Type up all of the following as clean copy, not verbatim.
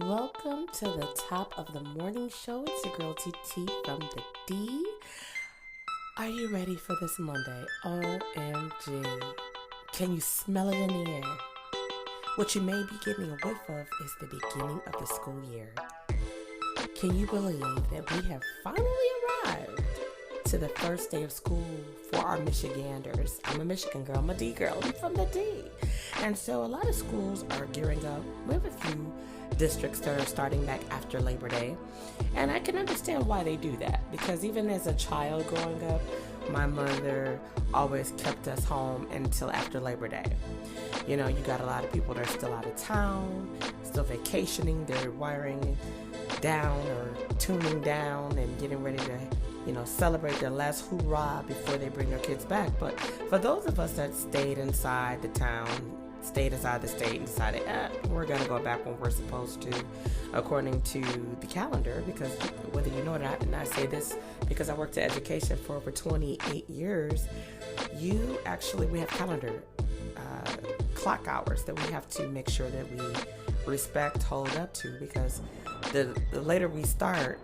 Welcome to the top of the morning show. It's your girl TT from the D. Are you ready for this Monday? OMG. Can you smell it in the air? What you may be getting a whiff of is the beginning of the school year. Can you believe that we have finally arrived to the first day of school for our Michiganders? I'm a Michigan girl. I'm a D girl. I'm from the D. And so a lot of schools are gearing up. We have a few districts that are starting back after Labor Day. And I can understand why they do that. Because even as a child growing up, my mother always kept us home until after Labor Day. You know, you got a lot of people that are still out of town, still vacationing. They're wiring down or tuning down and getting ready to, celebrate their last hoorah before they bring their kids back. But for those of us that stayed inside the town, stayed inside the state and decided, we're going to go back when we're supposed to, according to the calendar, because whether you know it or not, and I say this because I worked in education for over 28 years, we have calendar clock hours that we have to make sure that we respect, hold up to, because the later we start,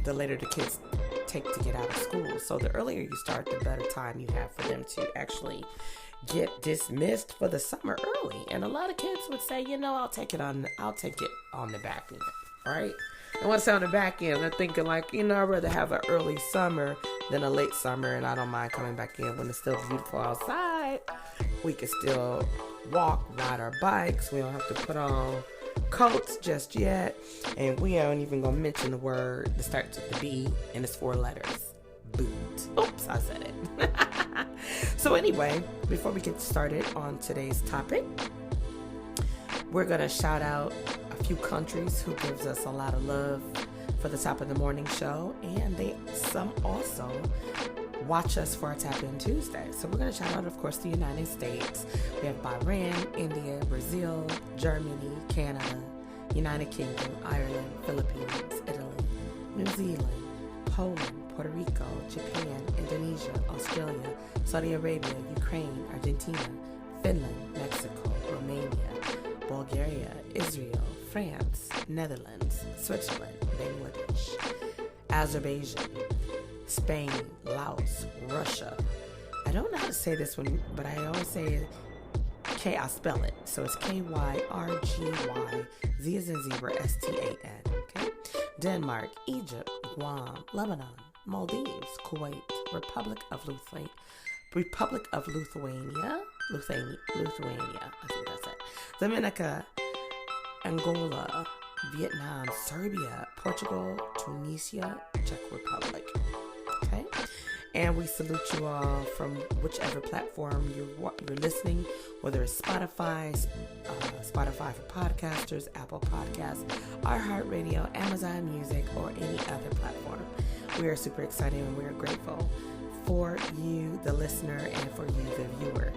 the later the kids take to get out of school. So the earlier you start, the better time you have for them to actually get dismissed for the summer early. And a lot of kids would say, I'll take it on the back end, right? And once on the back end, they're thinking like, I'd rather have an early summer than a late summer, and I don't mind coming back in when it's still beautiful outside. We can still walk, ride our bikes. We don't have to put on coats just yet, and we aren't even gonna mention the word that starts with the B and it's 4 letters. Boot. Oops, I said it. So anyway, before we get started on today's topic, we're gonna shout out a few countries who gives us a lot of love for the top of the morning show, and some also watch us for our Tap In Tuesday. So we're going to shout out, of course, the United States. We have Bahrain, India, Brazil, Germany, Canada, United Kingdom, Ireland, Philippines, Italy, New Zealand, Poland, Puerto Rico, Japan, Indonesia, Australia, Saudi Arabia, Ukraine, Argentina, Finland, Mexico, Romania, Bulgaria, Israel, France, Netherlands, Switzerland, Bangladesh, Azerbaijan, Spain, Laos, Russia. I don't know how to say this one, but I always say I'll spell it. So it's Kyrgy, Z as in zebra, Stan. Okay? Denmark, Egypt, Guam, Lebanon, Maldives, Kuwait, Republic of Lithuania, I think that's it. Dominica, Angola, Vietnam, Serbia, Portugal, Tunisia, Czech Republic. Okay? And we salute you all from whichever platform you're listening, whether it's Spotify for podcasters, Apple Podcasts, iHeartRadio, Amazon Music, or any other platform. We are super excited and we are grateful for you, the listener, and for you, the viewer.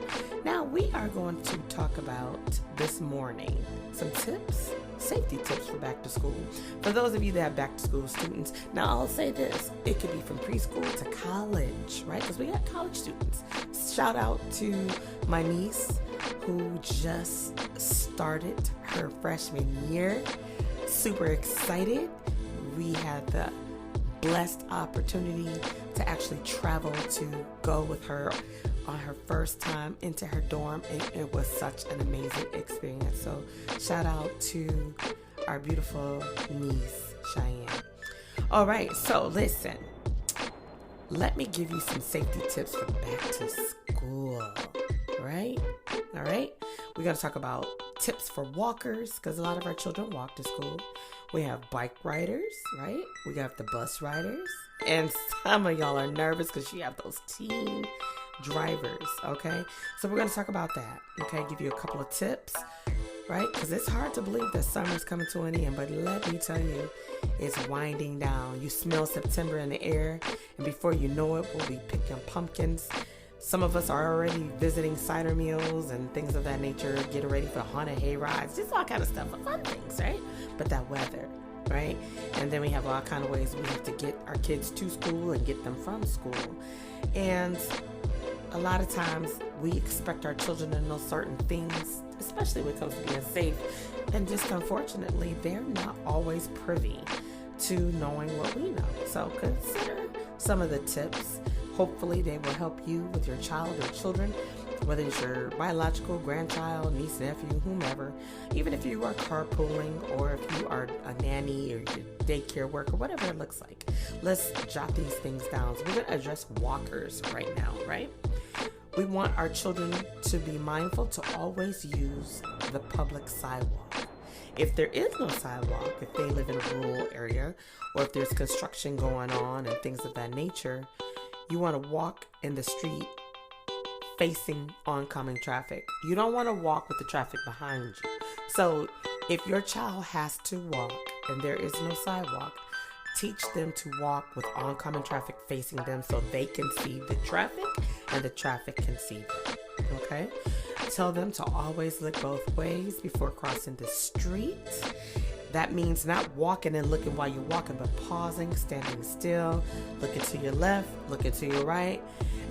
Now, we are going to talk about this morning some tips, safety tips for back to school. For those of you that have back to school students, now I'll say this, it could be from preschool to college, right? Because we got college students. Shout out to my niece who just started her freshman year. Super excited. We had the blessed opportunity to actually travel to go with her on her first time into her dorm, and it was such an amazing experience. So shout out to our beautiful niece, Cheyenne. All right, so listen, let me give you some safety tips for back to school, right? All right, we're going to talk about tips for walkers, because a lot of our children walk to school. We have bike riders, right? We got the bus riders, and some of y'all are nervous because you have those teen drivers, okay? So we're going to talk about that, okay? Give you a couple of tips, right? Because it's hard to believe that summer's coming to an end, but let me tell you, it's winding down. You smell September in the air, and before you know it, we'll be picking pumpkins. Some of us are already visiting cider mills and things of that nature, getting ready for haunted hay rides, just all kind of stuff, fun things, right? But that weather, right? And then we have all kind of ways we have to get our kids to school and get them from school. And A lot of times we expect our children to know certain things, especially when it comes to being safe. And just unfortunately, they're not always privy to knowing what we know. So consider some of the tips. Hopefully they will help you with your child or children, whether it's your biological grandchild, niece, nephew, whomever. Even if you are carpooling or if you are a nanny or your daycare worker, whatever it looks like. Let's jot these things down. So we're going to address walkers right now, right? We want our children to be mindful to always use the public sidewalk. If there is no sidewalk, if they live in a rural area, or if there's construction going on and things of that nature, you want to walk in the street facing oncoming traffic. You don't want to walk with the traffic behind you. So if your child has to walk and there is no sidewalk, teach them to walk with oncoming traffic facing them so they can see the traffic and the traffic can see them. Okay? Tell them to always look both ways before crossing the street. That means not walking and looking while you're walking, but pausing, standing still, looking to your left, looking to your right,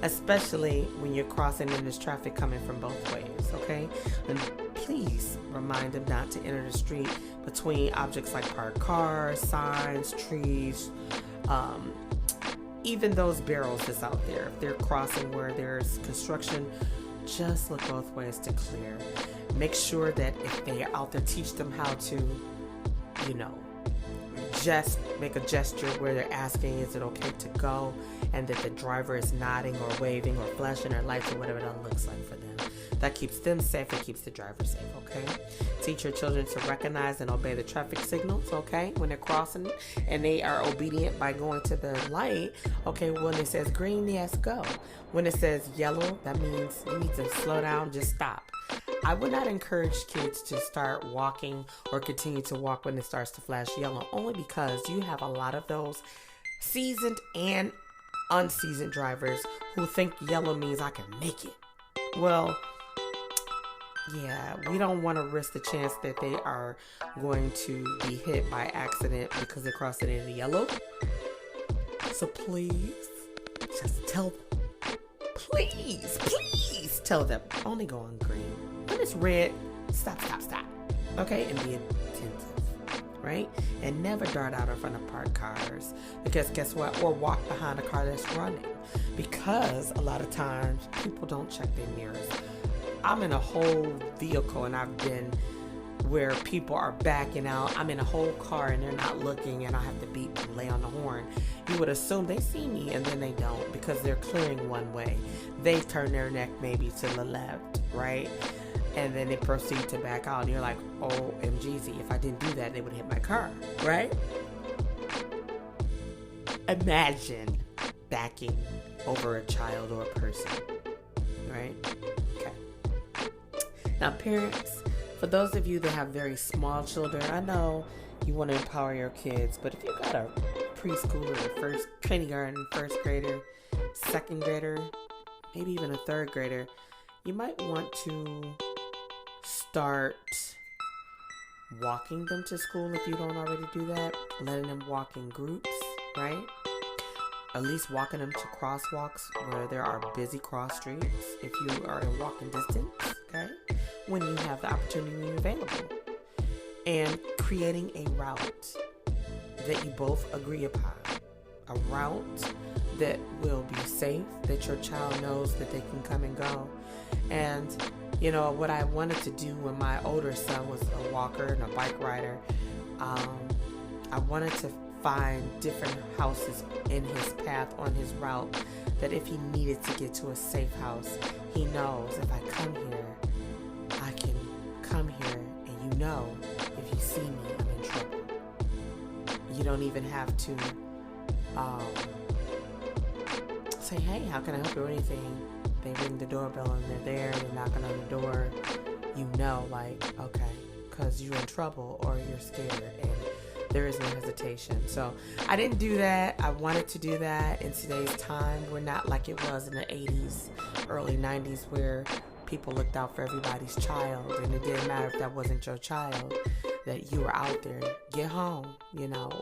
especially when you're crossing and there's traffic coming from both ways, okay? And please remind them not to enter the street between objects like parked cars, signs, trees, even those barrels that's out there. If they're crossing where there's construction, just look both ways to clear. Make sure that if they are out there, teach them how to, just make a gesture where they're asking, is it okay to go? And that the driver is nodding or waving or flashing their lights or whatever that looks like for them. That keeps them safe and keeps the driver safe, okay? Teach your children to recognize and obey the traffic signals, okay? When they're crossing and they are obedient by going to the light, okay, when it says green, yes, go. When it says yellow, that means you need to slow down, just stop. I would not encourage kids to start walking or continue to walk when it starts to flash yellow, only because you have a lot of those seasoned and unseasoned drivers who think yellow means I can make it. Well, yeah, we don't want to risk the chance that they are going to be hit by accident because they're crossing in the yellow. So please, just tell them. Please tell them. Only go on green. When it's red, stop. Okay? And be attentive, right? And never dart out in front of parked cars. Because guess what? Or walk behind a car that's running. Because a lot of times, people don't check their mirrors. I'm in a whole vehicle and I've been where people are backing out. I'm in a whole car and they're not looking and I have to beep and lay on the horn. You would assume they see me and then they don't because they're clearing one way. They turn their neck maybe to the left, right? And then they proceed to back out and you're like, OMGZ, if I didn't do that, they would hit my car, right? Imagine backing over a child or a person, right? Okay. Now, parents, for those of you that have very small children, I know you want to empower your kids, but if you got a preschooler, first kindergarten, first grader, second grader, maybe even a third grader, you might want to start walking them to school if you don't already do that, letting them walk in groups, right? At least walking them to crosswalks where there are busy cross streets if you are in walking distance, okay? When you have the opportunity available. And creating a route that you both agree upon. A route that will be safe, that your child knows that they can come and go. And, what I wanted to do when my older son was a walker and a bike rider, I wanted to find different houses in his path on his route that if he needed to get to a safe house, he knows if I come here, I can come here and if you see me, I'm in trouble. You don't even have to say, hey, how can I help you or anything? They ring the doorbell and they're there, they're knocking on the door. Okay, because you're in trouble or you're scared and there is no hesitation. So I didn't do that. I wanted to do that in today's time. We're not like it was in the 80s, early 90s where people looked out for everybody's child and it didn't matter if that wasn't your child, that you were out there, get home,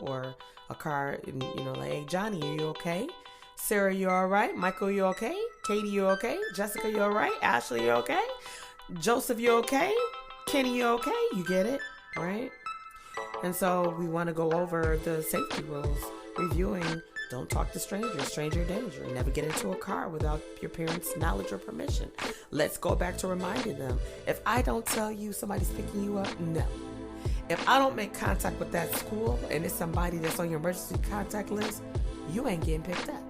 or a car, like, hey, Johnny, are you okay? Sarah, you all right? Michael, you okay? Katie, you okay? Jessica, you all right? Ashley, you okay? Joseph, you okay? Kenny, you okay? You get it, right? And so we want to go over the safety rules, reviewing. Don't talk to strangers, stranger danger. Never get into a car without your parents' knowledge or permission. Let's go back to reminding them. If I don't tell you somebody's picking you up, no. If I don't make contact with that school and it's somebody that's on your emergency contact list, you ain't getting picked up.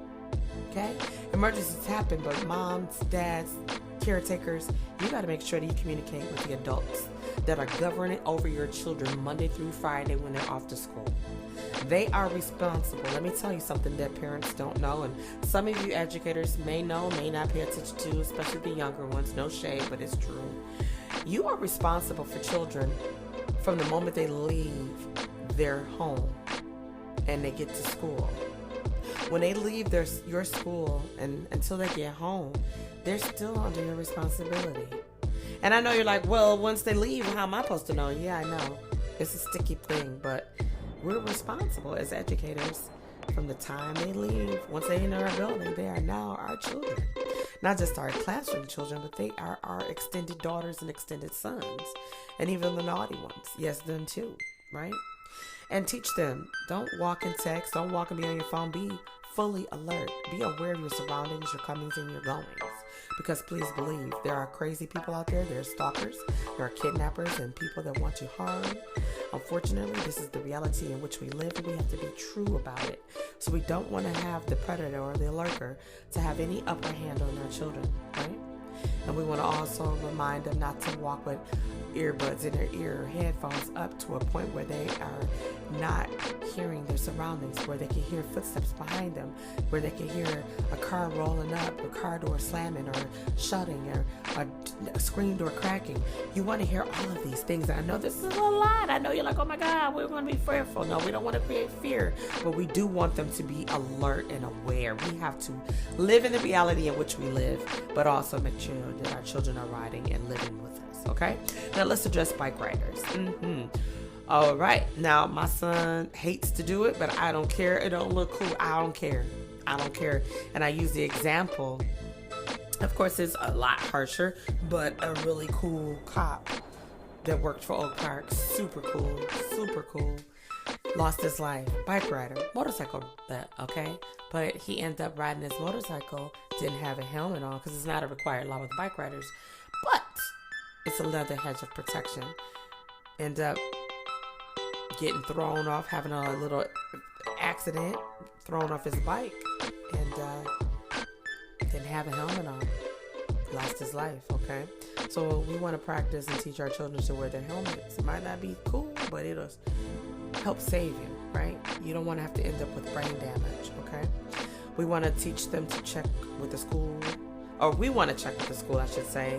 Okay? Emergencies happen, but moms, dads, caretakers, you got to make sure that you communicate with the adults that are governing over your children Monday through Friday when they're off to school. They are responsible. Let me tell you something that parents don't know, and some of you educators may know, may not pay attention to, especially the younger ones. No shade, but it's true. You are responsible for children from the moment they leave their home and they get to school. When they leave your school and until they get home, they're still under your responsibility. And I know you're like, well, once they leave, how am I supposed to know? Yeah, I know. It's a sticky thing, but we're responsible as educators from the time they leave. Once they enter our building, they are now our children. Not just our classroom children, but they are our extended daughters and extended sons. And even the naughty ones. Yes, them too, right? And teach them, don't walk and text, don't walk and be on your phone. Be fully alert. Be aware of your surroundings, your comings and your goings. Because please believe, there are crazy people out there. There are stalkers, there are kidnappers, and people that want to harm. Unfortunately, this is the reality in which we live, and we have to be true about it. So we don't want to have the predator or the lurker to have any upper hand on our children, right? And we want to also remind them not to walk with earbuds in their ear, headphones up to a point where they are not hearing their surroundings, where they can hear footsteps behind them, where they can hear a car rolling up, a car door slamming or shutting, or a screen door cracking. You want to hear all of these things. I know this is a lot. I know you're like, oh my God, we're going to be fearful. No, we don't want to create fear, but we do want them to be alert and aware. We have to live in the reality in which we live, but also make sure that our children are riding and living with us, okay? Now let's address bike riders. All right. Now my son hates to do it, but I don't care. It don't look cool. I don't care. And I use the example. Of course, it's a lot harsher, but a really cool cop that worked for Oak Park. Super cool. Lost his life. Bike rider. Motorcycle, okay? But he ended up riding his motorcycle, didn't have a helmet on because it's not a required law with bike riders. But it's a leather hedge of protection. End up getting thrown off, having a little accident, thrown off his bike, and didn't have a helmet on. Lost his life, okay? So we want to practice and teach our children to wear their helmets. It might not be cool, but it'll help save you, right? You don't want to have to end up with brain damage, okay? We want to teach them to check with the school, or we want to check with the school, I should say,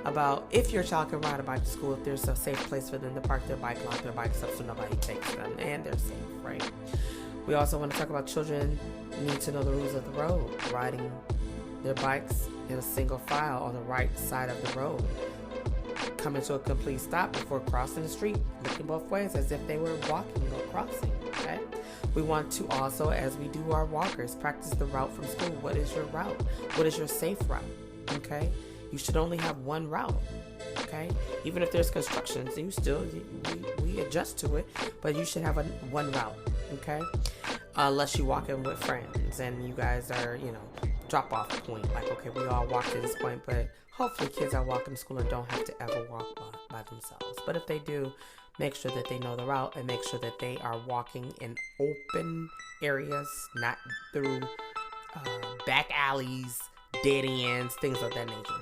about if your child can ride a bike to school, if there's a safe place for them to park their bike, lock their bikes up so nobody takes them, and they're safe, right? We also want to talk about children need to know the rules of the road, riding their bikes in a single file on the right side of the road, coming to a complete stop before crossing the street, looking both ways as if they were walking or crossing, okay? We want to also, as we do our walkers, practice the route from school. What is your route? What is your safe route, okay? You should only have one route, okay? Even if there's construction, so we adjust to it, but you should have one route, okay? Unless you walk in with friends and you guys are, drop off point. Like, okay, we all walk to this point, but hopefully kids are walking to school and don't have to ever walk by themselves. But if they do, make sure that they know the route and make sure that they are walking in open areas, not through back alleys, dead ends, things of that nature.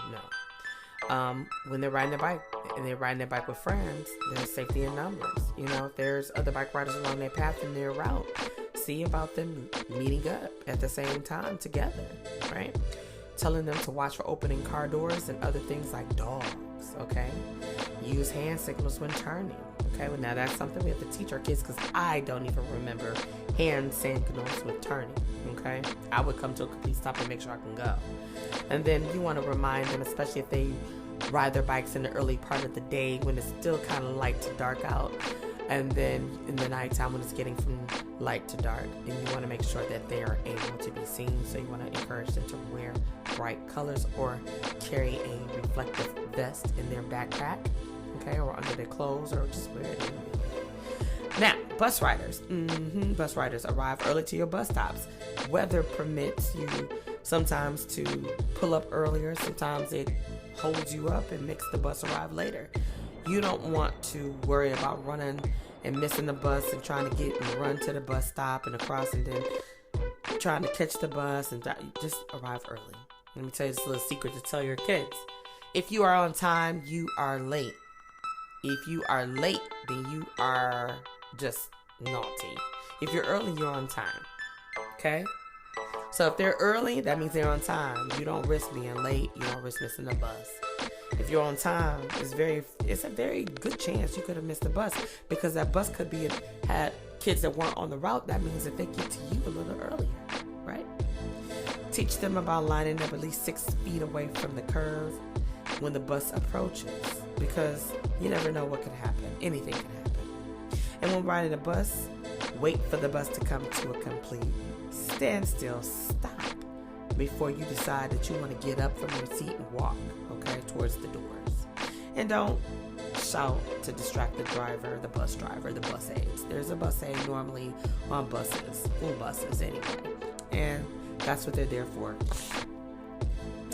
No. When they're riding their bike and they're riding their bike with friends, there's safety in numbers. If there's other bike riders along their path in their route, see about them meeting up at the same time together, right? Telling them to watch for opening car doors and other things like dogs, okay? Use hand signals when turning, okay? Well, now that's something we have to teach our kids because I don't even remember hand signals with turning, okay? I would come to a complete stop and make sure I can go. And then you want to remind them, especially if they ride their bikes in the early part of the day when it's still kind of light to dark out, And then in the nighttime when it's getting from light to dark, and you want to make sure that they are able to be seen. So you want to encourage them to wear bright colors or carry a reflective vest in their backpack, okay, or under their clothes, or just wear it. Now, bus riders. Bus riders arrive early to your bus stops. Weather permits you sometimes to pull up earlier. Sometimes it holds you up and makes the bus arrive later. You don't want to worry about running and missing the bus and trying to get and run to the bus stop and across and then trying to catch the bus, and just arrive early. Let me tell you this little secret to tell your kids. If you are on time, you are late. If you are late, then you are just naughty. If you're early, you're on time. Okay? So if they're early, that means they're on time. You don't risk being late. You don't risk missing the bus. If you're on time, it's a very good chance you could have missed the bus, because that bus could be had kids that weren't on the route. That means that they get to you a little earlier, right? Teach them about lining up at least 6 feet away from the curve when the bus approaches, because you never know what could happen. Anything can happen. And when riding a bus, wait for the bus to come to a complete standstill. Stop before you decide that you want to get up from your seat and walk, okay, towards the doors. And don't shout to distract the driver, the bus aides. There's a bus aide normally on buses, school buses anyway, and that's what they're there for.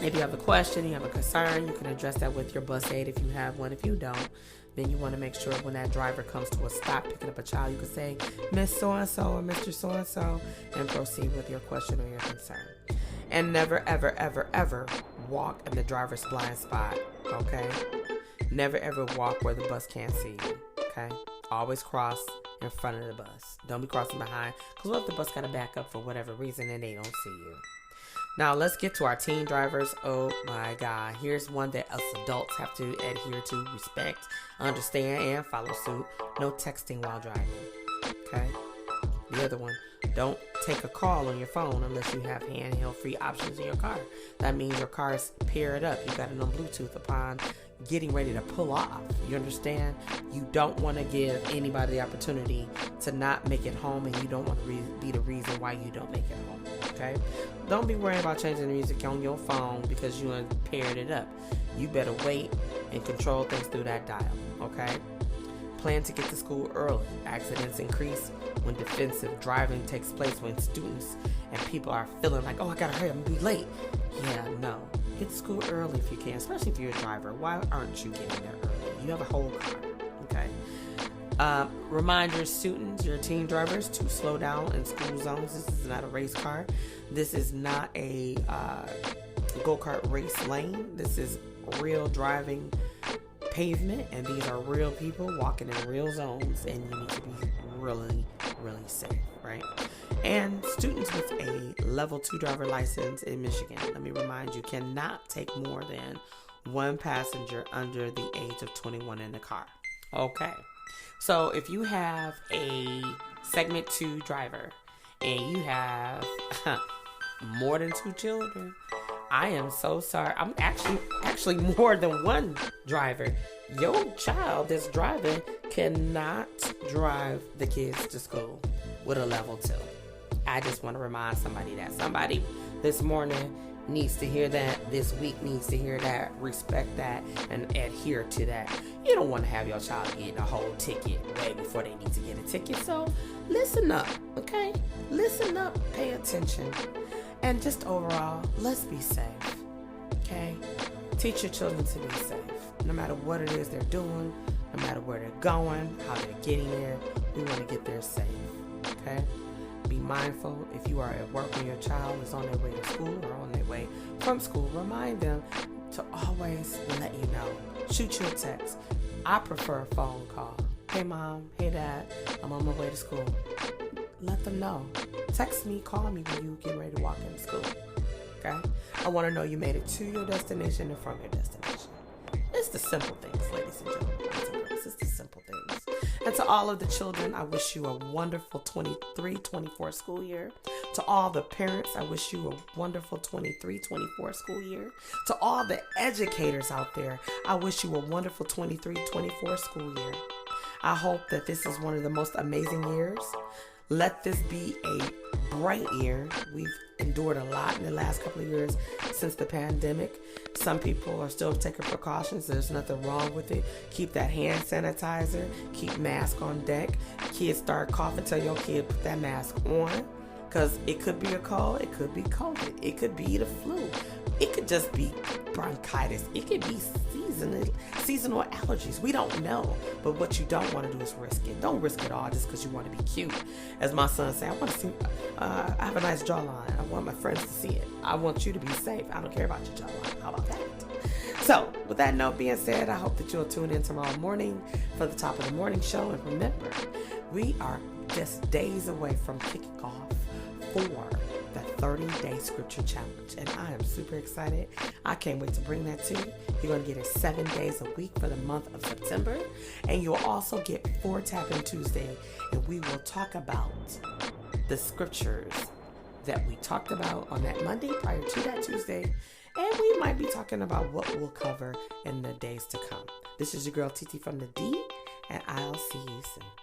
If you have a question, you have a concern, you can address that with your bus aide if you have one. If you don't, then you want to make sure when that driver comes to a stop picking up a child, you can say, Miss So-and-so or Mr. So-and-so, and proceed with your question or your concern. And never, ever, ever, ever walk in the driver's blind spot, okay? Never, ever walk where the bus can't see you, okay? Always cross in front of the bus. Don't be crossing behind, because what if the bus got to back up for whatever reason and they don't see you? Now, let's get to our teen drivers. Oh, my God. Here's one that us adults have to adhere to, respect, understand, and follow suit. No texting while driving, okay? The other one, don't take a call on your phone unless you have handheld free options in your car. That means your car is paired up. You got it on Bluetooth upon getting ready to pull off. You understand? You don't want to give anybody the opportunity to not make it home, and you don't want to be the reason why you don't make it home. Okay? Don't be worrying about changing the music on your phone because you paired it up. You better wait and control things through that dial. Okay? Plan to get to school early. Accidents increase when defensive driving takes place, when students and people are feeling like, oh, I gotta hurry, I'm gonna be late. Yeah, no. Get to school early if you can, especially if you're a driver. Why aren't you getting there early? You have a whole car, okay? Remind your students, your teen drivers, to slow down in school zones. This is not a race car. This is not a go-kart race lane. This is real driving pavement, and these are real people walking in real zones, and you need to be really, really safe, right? And students with a level 2 driver license in Michigan, let me remind you, cannot take more than one passenger under the age of 21 in the car. Okay. So if you have a segment 2 driver and you have more than 2 children, I am so sorry. I'm actually more than one driver. Your child that's driving cannot drive the kids to school with a level 2. I just want to remind somebody that. Somebody this morning needs to hear that. This week needs to hear that. Respect that and adhere to that. You don't want to have your child getting a whole ticket way before they need to get a ticket. So listen up, okay? Listen up, pay attention. And just overall, let's be safe, okay? Teach your children to be safe. No matter what it is they're doing, no matter where they're going, how they're getting there, we want to get there safe, okay? Be mindful if you are at work and your child is on their way to school or on their way from school. Remind them to always let you know. Shoot you a text. I prefer a phone call. Hey, Mom. Hey, Dad. I'm on my way to school. Let them know. Text me, call me when you get ready to walk into school. Okay? I want to know you made it to your destination and from your destination. It's the simple things, ladies and gentlemen. It's the simple things. And to all of the children, I wish you a wonderful 23-24 school year. To all the parents, I wish you a wonderful 23-24 school year. To all the educators out there, I wish you a wonderful 23-24 school year. I hope that this is one of the most amazing years. Let this be a bright year. We've endured a lot in the last couple of years since the pandemic. Some people are still taking precautions. There's nothing wrong with it. Keep that hand sanitizer. Keep mask on deck. Kids start coughing, tell your kid put that mask on. Because it could be a cold, it could be COVID, it could be the flu, it could just be bronchitis, it could be seasonal allergies. We don't know, but what you don't want to do is risk it. Don't risk it all just because you want to be cute. As my son said, I want to see, I have a nice jawline. I want my friends to see it. I want you to be safe. I don't care about your jawline. How about that? So, with that note being said, I hope that you'll tune in tomorrow morning for the top of the morning show. And remember, we are just days away from kicking off for the 30-day scripture challenge, and I am super excited. I can't wait to bring that to you. You're going to get it 7 days a week for the month of September, and you'll also get 4 Tap-In Tuesday, and we will talk about the scriptures that we talked about on that Monday prior to that Tuesday, and we might be talking about what we'll cover in the days to come. This is your girl TT from the D, and I'll see you soon.